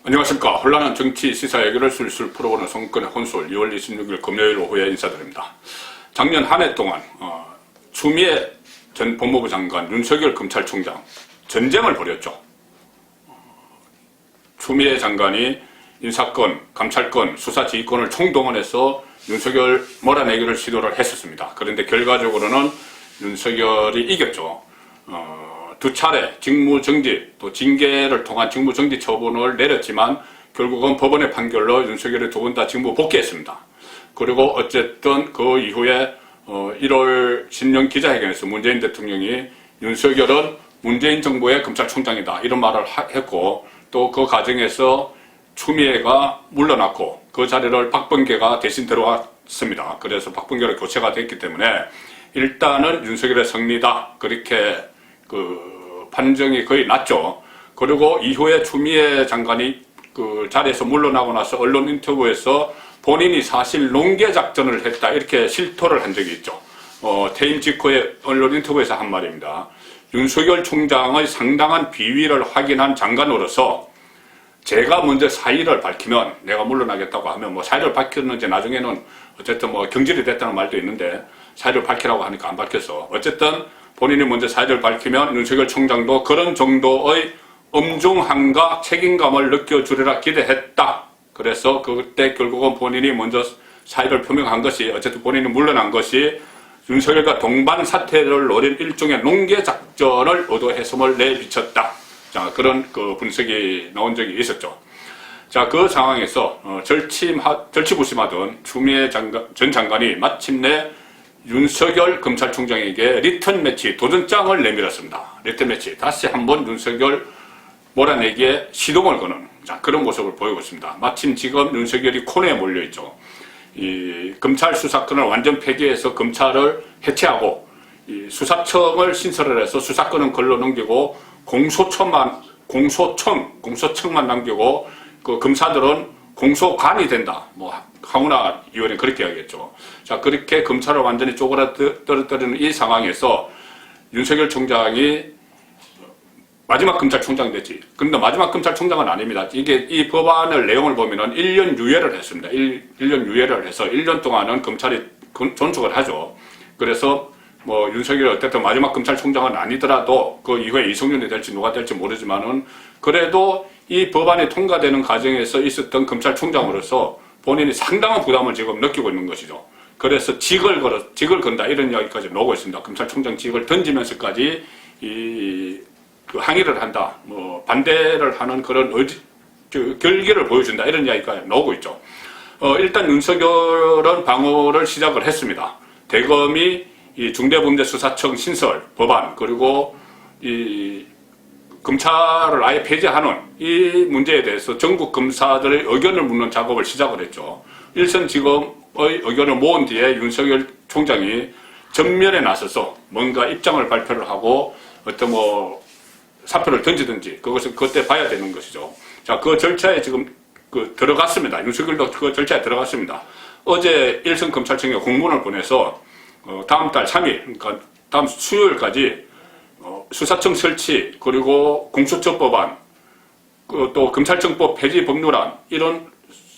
안녕하십니까. 혼란한 정치 시사 얘기를 술술 풀어보는 성권의 혼술 2월 26일 금요일 오후에 인사드립니다. 작년 한 해 동안 추미애 전 법무부 장관, 윤석열 검찰총장 전쟁을 벌였죠. 추미애 장관이 인사권, 감찰권, 수사지휘권을 총동원해서 윤석열 몰아내기를 시도를 했었습니다. 그런데 결과적으로는 윤석열이 이겼죠. 두 차례 직무정지 또 징계를 통한 직무정지 처분을 내렸지만 결국은 법원의 판결로 윤석열이 두 번 다 직무 복귀했습니다. 그리고 어쨌든 그 이후에 1월 신년 기자회견에서 문재인 대통령이 윤석열은 문재인 정부의 검찰총장이다 이런 말을 했고, 또 그 과정에서 추미애가 물러났고 그 자리를 박범계가 대신 들어왔습니다. 그래서 박범계로 교체가 됐기 때문에 일단은 윤석열의 승리다 그렇게 판정이 거의 났죠. 그리고 이후에 추미애 장관이 그 자리에서 물러나고 나서 언론 인터뷰에서 본인이 사실 농계 작전을 했다 이렇게 실토를 한 적이 있죠. 퇴임 직후에 언론 인터뷰에서 한 말입니다. 윤석열 총장의 상당한 비위를 확인한 장관으로서 제가 먼저 사의를 밝히면 내가 물러나겠다고 하면 사의를 밝혔는지 나중에는 어쨌든 경질이 됐다는 말도 있는데 사의를 밝히라고 하니까 안 밝혀서 어쨌든 본인이 먼저 사의를 밝히면 윤석열 총장도 그런 정도의 엄중함과 책임감을 느껴주리라 기대했다. 그래서 그때 결국은 본인이 먼저 사의를 표명한 것이, 어쨌든 본인이 물러난 것이 윤석열과 동반 사태를 노린 일종의 농계 작전을 의도했음을 내비쳤다. 자, 그런 분석이 나온 적이 있었죠. 자, 그 상황에서 절치부심하던 추미애 전 장관이 마침내 윤석열 검찰총장에게 리턴 매치 도전장을 내밀었습니다. 리턴 매치 다시 한번 윤석열 몰아내기에 시동을 거는 그런 모습을 보이고 있습니다. 마침 지금 윤석열이 코너에 몰려있죠. 이 검찰 수사권을 완전 폐기해서 검찰을 해체하고 이 수사청을 신설을 해서 수사권은 걸러 넘기고 공소청만 남기고 그 검사들은 공소관이 된다. 황운하 의원이 그렇게 이야기했죠. 자, 그렇게 검찰을 완전히 쪼그라뜨리는 이 상황에서 윤석열 총장이 마지막 검찰총장이 됐지. 그런데 마지막 검찰총장은 아닙니다. 이 법안을 내용을 보면은 1년 유예를 했습니다. 1년 유예를 해서 1년 동안은 검찰이 존속을 하죠. 그래서 윤석열이 어쨌든 마지막 검찰총장은 아니더라도 그 이후에 이성윤이 될지 누가 될지 모르지만은 그래도 이 법안이 통과되는 과정에서 있었던 검찰총장으로서 본인이 상당한 부담을 지금 느끼고 있는 것이죠. 그래서 직을 건다 이런 이야기까지 나오고 있습니다. 검찰총장 직을 던지면서까지 항의를 한다, 반대를 하는 그런 결기를 보여준다 이런 이야기까지 나오고 있죠. 일단 윤석열은 방어를 시작을 했습니다. 대검이 이 중대범죄수사청 신설 법안 그리고 이 검찰을 아예 폐지하는 이 문제에 대해서 전국 검사들의 의견을 묻는 작업을 시작을 했죠. 일선지검의 의견을 모은 뒤에 윤석열 총장이 전면에 나서서 뭔가 입장을 발표를 하고 어떤 사표를 던지든지 그것을 그때 봐야 되는 것이죠. 자, 그 절차에 지금 들어갔습니다. 윤석열도 그 절차에 들어갔습니다. 어제 일선검찰청에 공문을 보내서 다음 달 3일, 그러니까 다음 수요일까지 수사청 설치 그리고 공수처 법안 또 검찰청법 폐지 법률안 이런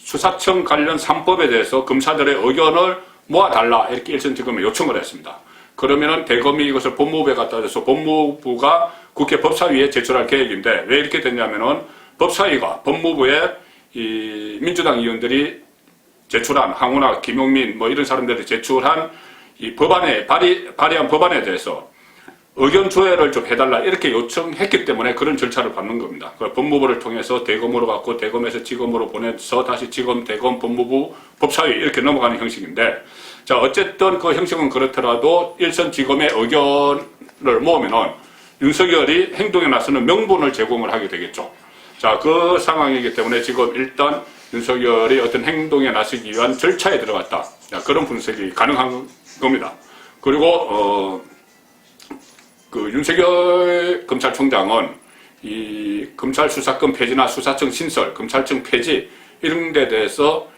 수사청 관련 3법에 대해서 검사들의 의견을 모아달라 이렇게 일선지검에 요청을 했습니다. 그러면은 대검이 이것을 법무부에 갖다 줘서 법무부가 국회 법사위에 제출할 계획인데 왜 이렇게 됐냐면은 법사위가 법무부에 이 민주당 의원들이 제출한 황운하, 김용민 이런 사람들이 제출한 이 법안에 발의한 법안에 대해서 의견 조회를 좀 해달라 이렇게 요청했기 때문에 그런 절차를 밟는 겁니다. 법무부를 통해서 대검으로 갖고 대검에서 지검으로 보내서 다시 지검, 대검, 법무부, 법사위 이렇게 넘어가는 형식인데, 자, 어쨌든 그 형식은 그렇더라도 일선 지검의 의견을 모으면은 윤석열이 행동에 나서는 명분을 제공을 하게 되겠죠. 자, 그 상황이기 때문에 지금 일단 윤석열이 어떤 행동에 나서기 위한 절차에 들어갔다. 자, 그런 분석이 가능한 겁니다. 그리고 윤석열 검찰총장은 이 검찰 수사권 폐지나 수사청 신설, 검찰청 폐지 이런 데 대해서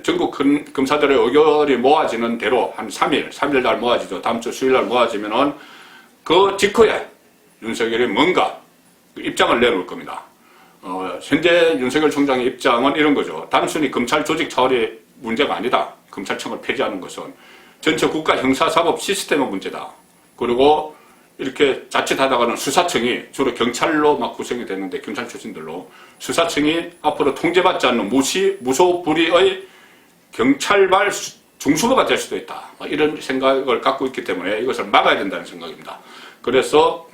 전국 검사들의 의견이 모아지는 대로 한 3일 날 모아지죠. 다음 주 수요일 날 모아지면은 그 직후에 윤석열이 뭔가 입장을 내놓을 겁니다. 현재 윤석열 총장의 입장은 이런 거죠. 단순히 검찰 조직 차원의 문제가 아니다. 검찰청을 폐지하는 것은 전체 국가 형사사법 시스템의 문제다. 그리고 이렇게 자칫하다가는 수사청이 주로 경찰로 막 구성이 됐는데 경찰 출신들로 수사청이 앞으로 통제받지 않는 무소불위의 경찰발 중수부가 될 수도 있다. 이런 생각을 갖고 있기 때문에 이것을 막아야 된다는 생각입니다. 그래서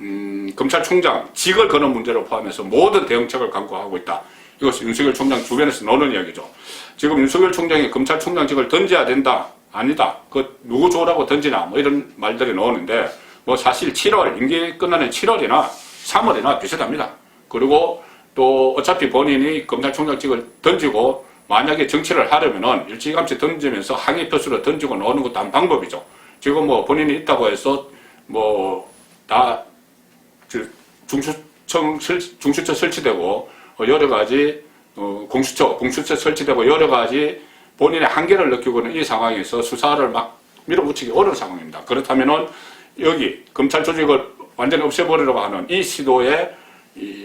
검찰총장 직을 거는 문제를 포함해서 모든 대응책을 강구하고 있다. 이것은 윤석열 총장 주변에서 나오는 이야기죠. 지금 윤석열 총장이 검찰총장직을 던져야 된다. 아니다. 그 누구 줘라고 던지나 뭐 이런 말들이 나오는데 뭐 사실 7월 임기 끝나는 7월이나 3월이나 비슷합니다. 그리고 또 어차피 본인이 검찰총장직을 던지고 만약에 정치를 하려면은 일찌감치 던지면서 항의 표수로 던지고 나오는 것도 한 방법이죠. 지금 뭐 본인이 있다고 해서 뭐 다 중수처 설치되고 여러 가지 공수처 설치되고 여러 가지 본인의 한계를 느끼고는 이 상황에서 수사를 막 밀어붙이기 어려운 상황입니다. 그렇다면은 여기 검찰 조직을 완전히 없애버리려고 하는 이 시도에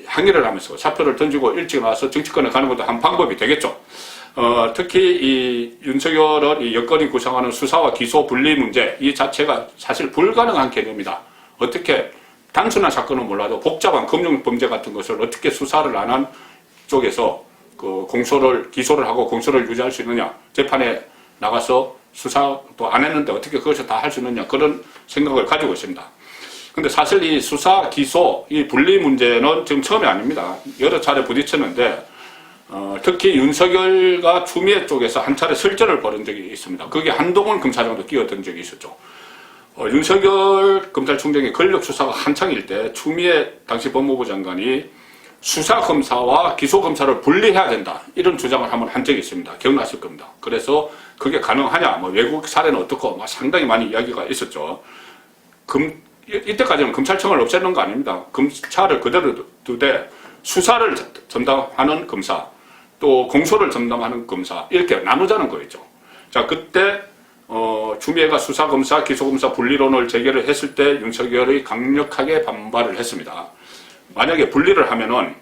항의를 하면서 사표를 던지고 일찍 나와서 정치권에 가는 것도 한 방법이 되겠죠. 특히 이 윤석열은 이 여건이 구성하는 수사와 기소 분리 문제 이 자체가 사실 불가능한 개념이다. 어떻게 단순한 사건은 몰라도 복잡한 금융 범죄 같은 것을 어떻게 수사를 안 한 쪽에서 그 기소를 하고 공소를 유지할 수 있느냐, 재판에 나가서 수사도 안 했는데 어떻게 그것을 다 할 수 있느냐, 그런 생각을 가지고 있습니다. 근데 사실 이 수사, 기소, 이 분리 문제는 지금 처음이 아닙니다. 여러 차례 부딪혔는데 특히 윤석열과 추미애 쪽에서 한 차례 설전을 벌인 적이 있습니다. 거기에 한동훈 검사장도 끼어든 적이 있었죠. 윤석열 검찰총장의 권력 수사가 한창일 때 추미애 당시 법무부 장관이 수사검사와 기소검사를 분리해야 된다. 이런 주장을 한번 한 적이 있습니다. 기억나실 겁니다. 그래서 그게 가능하냐, 뭐 외국 사례는 어떻고, 뭐 상당히 많이 이야기가 있었죠. 이때까지는 검찰청을 없애는 거 아닙니다. 검찰을 그대로 두되 수사를 전담하는 검사, 또 공소를 전담하는 검사, 이렇게 나누자는 거였죠. 자, 그때 추미애가 수사검사, 기소검사 분리론을 제기를 했을 때 윤석열이 강력하게 반발을 했습니다. 만약에 분리를 하면은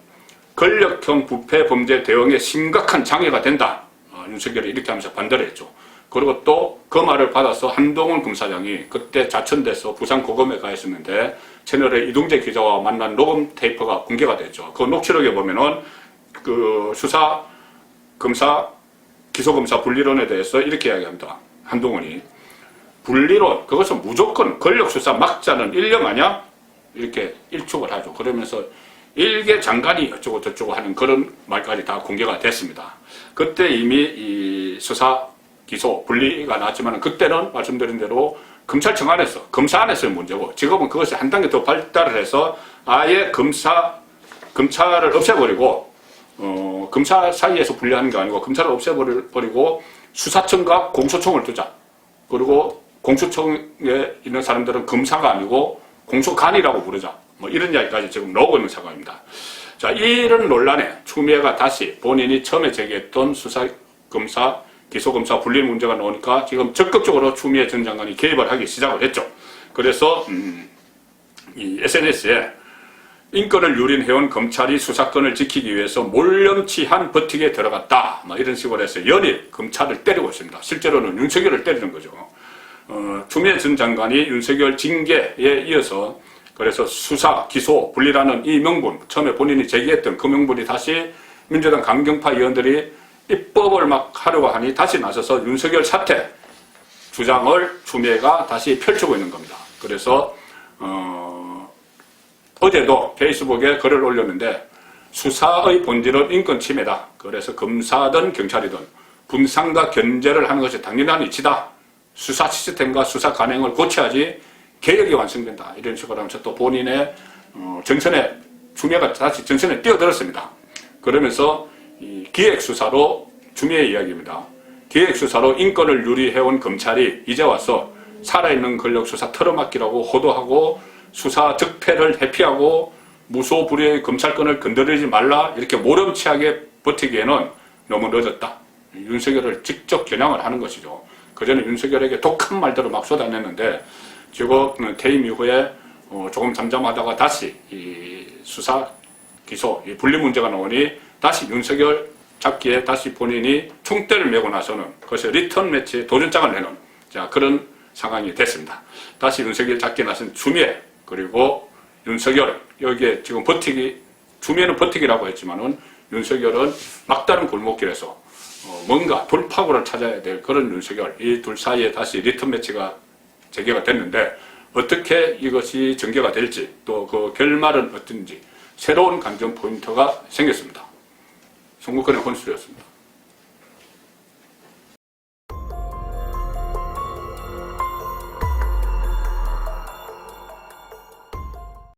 권력형 부패 범죄 대응에 심각한 장애가 된다. 윤석열이 이렇게 하면서 반대를 했죠. 그리고 또 그 말을 받아서 한동훈 검사장이 그때 자천돼서 부산고검에 가 있었는데 채널의 이동재 기자와 만난 녹음 테이프가 공개가 됐죠. 그 녹취록에 보면은 그 수사, 검사, 기소검사 분리론에 대해서 이렇게 이야기합니다. 한동훈이 분리론, 그것은 무조건 권력수사 막자는 일념 아니야? 이렇게 일축을 하죠. 그러면서 일개 장관이 어쩌고 저쩌고 하는 그런 말까지 다 공개가 됐습니다. 그때 이미 이 수사, 기소, 분리가 나왔지만 그때는 말씀드린 대로 검찰청 안에서, 검사 안에서의 문제고 지금은 그것이 한 단계 더 발달을 해서 아예 검찰을 없애버리고 검사 사이에서 분리하는 게 아니고 검찰을 없애버리고 수사청과 공소청을 두자. 그리고 공소청에 있는 사람들은 검사가 아니고 공소관이라고 부르자. 뭐 이런 이야기까지 지금 나오고 있는 상황입니다. 자, 이런 논란에 추미애가 다시 본인이 처음에 제기했던 수사, 검사, 기소검사 분리 문제가 나오니까 지금 적극적으로 추미애 전 장관이 개입을 하기 시작을 했죠. 그래서 이 SNS에 인권을 유린해온 검찰이 수사권을 지키기 위해서 몰염치한 버티기에 들어갔다. 뭐 이런 식으로 해서 연일 검찰을 때리고 있습니다. 실제로는 윤석열을 때리는 거죠. 추미애 전 장관이 윤석열 징계에 이어서 그래서 수사, 기소, 분리라는 이 명분, 처음에 본인이 제기했던 그 명분이 다시 민주당 강경파 의원들이 입법을 막 하려고 하니 다시 나서서 윤석열 사퇴 주장을 추미애가 다시 펼치고 있는 겁니다. 그래서 어제도 페이스북에 글을 올렸는데 수사의 본질은 인권 침해다. 그래서 검사든 경찰이든 분산과 견제를 하는 것이 당연한 이치다. 수사 시스템과 수사 관행을 고쳐야지 개혁이 완성된다. 이런 식으로 하면서 또 본인의 전선에 추미애가 다시 전선에 뛰어들었습니다. 그러면서 이 기획수사로 추미애 이야기입니다. 기획수사로 인권을 유리해온 검찰이 이제 와서 살아있는 권력수사 틀어막기라고 호도하고 수사 적폐를 회피하고 무소불위의 검찰권을 건드리지 말라 이렇게 모렴치하게 버티기에는 너무 늦었다. 윤석열을 직접 겨냥을 하는 것이죠. 그전에 윤석열에게 독한 말들을 막 쏟아냈는데 지금 퇴임 이후에 조금 잠잠하다가 다시 이 수사 기소, 이 분리 문제가 나오니 다시 윤석열 잡기에 다시 본인이 총대를 메고 나서는 그것이 리턴 매치에 도전장을 내는 그런 상황이 됐습니다. 다시 윤석열 잡기에 나선 추미애 그리고 윤석열 여기에 지금 추미애는 버티기라고 했지만은 윤석열은 막다른 골목길에서 뭔가 돌파구를 찾아야 될 그런 윤석열 이 둘 사이에 다시 리턴 매치가 재개가 됐는데 어떻게 이것이 전개가 될지 또 그 결말은 어떤지 새로운 관전 포인트가 생겼습니다. 송국근의 혼술이었습니다.